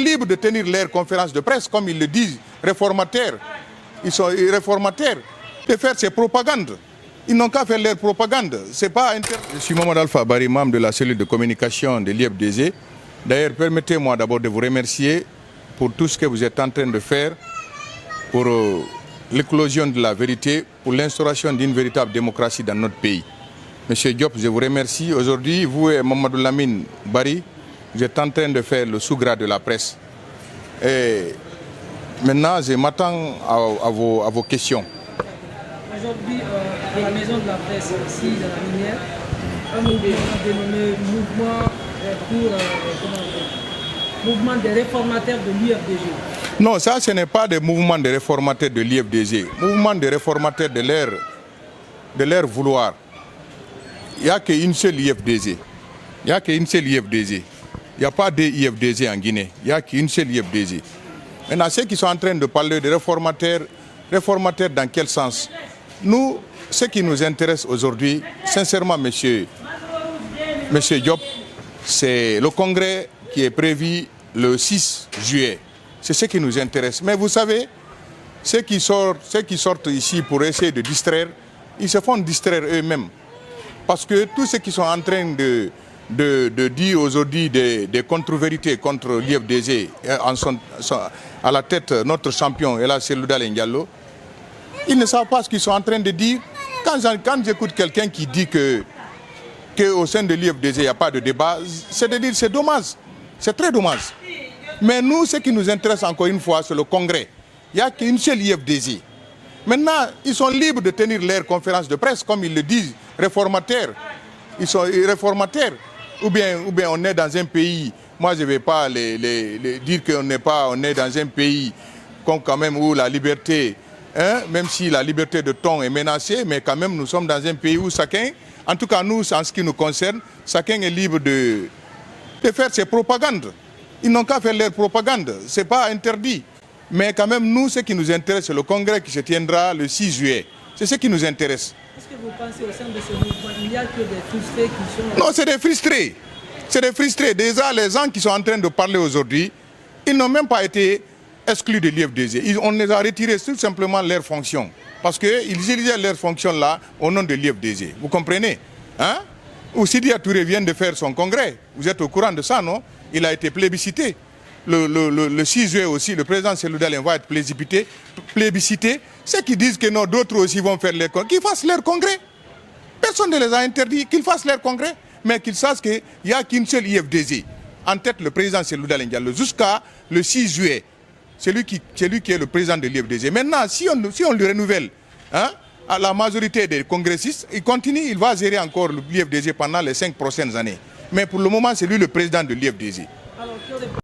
libres de tenir leurs conférences de presse, comme ils le disent, réformataires. Ils sont réformataires, de faire ces propagandes. Ils n'ont qu'à faire leur propagande. C'est pas Je suis Mohamed Alpha Bari, membre de la cellule de communication de l'IFDZ. D'ailleurs, permettez-moi d'abord de vous remercier pour tout ce que vous êtes en train de faire pour l'éclosion de la vérité, pour l'instauration d'une véritable démocratie dans notre pays. Monsieur Diop, je vous remercie. Aujourd'hui, vous et Mamadou Lamine Bari, vous êtes en train de faire le sous-gras de la presse. Et maintenant, je m'attends à vos questions. Aujourd'hui, à la maison de la presse, ici, dans la Minière, un mouvement dénommé Mouvement des réformataires de l'IFDG. Non, ça, ce n'est pas des mouvements de réformataires de l'IFDG. Mouvement de réformataires de leur vouloir. Il n'y a qu'une seule IFDG. Il n'y a qu'une seule IFDG. Il n'y a pas deux IFDG en Guinée. Il n'y a qu'une seule IFDG. Maintenant, ceux qui sont en train de parler de réformataires dans quel sens? Nous, ce qui nous intéresse aujourd'hui, sincèrement, monsieur Diop, c'est le congrès qui est prévu le 6 juillet. C'est ce qui nous intéresse. Mais vous savez, ceux qui sortent ici pour essayer de distraire, ils se font distraire eux-mêmes. Parce que tous ceux qui sont en train de dire aujourd'hui des contre-vérités contre l'IFDG, à la tête notre champion, Ella Selouda Diallo, ils ne savent pas ce qu'ils sont en train de dire. Quand j'écoute quelqu'un qui dit qu'au sein de l'IFDG, il n'y a pas de débat, c'est de dire c'est dommage. C'est très dommage. Mais nous, ce qui nous intéresse encore une fois, c'est le congrès. Il n'y a qu'une seule IFDG. Maintenant, ils sont libres de tenir leurs conférences de presse, comme ils le disent, réformataires. Ils sont réformataires. Ou bien on est dans un pays, moi je ne vais pas dire qu'on est dans un pays comme quand même où la liberté, même si la liberté de ton est menacée, mais quand même nous sommes dans un pays où chacun, en tout cas nous, en ce qui nous concerne, chacun est libre de faire ses propagandes. Ils n'ont qu'à faire leur propagande, ce n'est pas interdit. Mais quand même, nous, ce qui nous intéresse, c'est le congrès qui se tiendra le 6 juillet. C'est ce qui nous intéresse. Est-ce que vous pensez au sein de ce mouvement, il n'y a que des frustrés qui sont... Non, c'est des frustrés. C'est des frustrés. Déjà, les gens qui sont en train de parler aujourd'hui, ils n'ont même pas été exclus de l'IFDG. On les a retirés tout simplement leurs fonctions. Parce qu'ils utilisaient leurs fonctions là au nom de l'IFDG. Vous comprenez? Hein? Ou Sidi Touré vient de faire son congrès. Vous êtes au courant de ça, non? Il a été plébiscité. Le 6 juillet aussi, le président Selouda va être plébiscité. Ceux qui disent que non, d'autres aussi vont faire leur congrès, qu'ils fassent leur congrès. Personne ne les a interdits qu'ils fassent leur congrès, mais qu'ils sachent qu'il n'y a qu'une seule IFDG. En tête, le président Selouda Diallo, jusqu'à le 6 juillet. C'est lui qui est le président de l'IFDG. Maintenant, si on le renouvelle, hein, à la majorité des congressistes, il continue, il va gérer encore l'IFDG pendant les 5 prochaines années. Mais pour le moment, c'est lui le président de l'IFDG.